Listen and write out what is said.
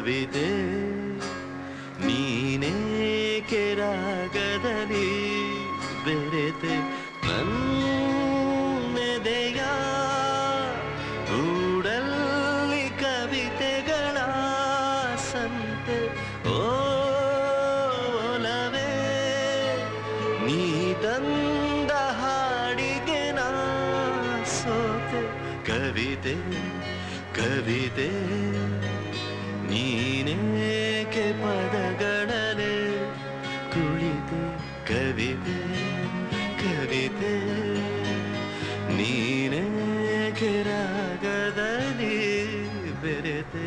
ಕವಿತೆ ನೀನೇಕೆ ರಾಗದಲ್ಲಿ ಬೆರೆತೆ ನನ್ನೆದೆಯ ಗೂಡಲ್ಲಿ ಕವಿತೆಗಳ ಸಂತೆ ಓಲವೇ ನೀ ತಂದ ಹಾಡಿಗೆ ನಾ ಸೋತೆ ಕವಿತೆ ಕವಿತೆ ನೀನೇಕೆ ಪದಗಳಲೆ ಕುಳಿತೆ ಕವಿತೆ ಕವಿತೆ ನೀನೇಕೆ ರಾಗದಲ್ಲಿ ಬೆರೆತೆ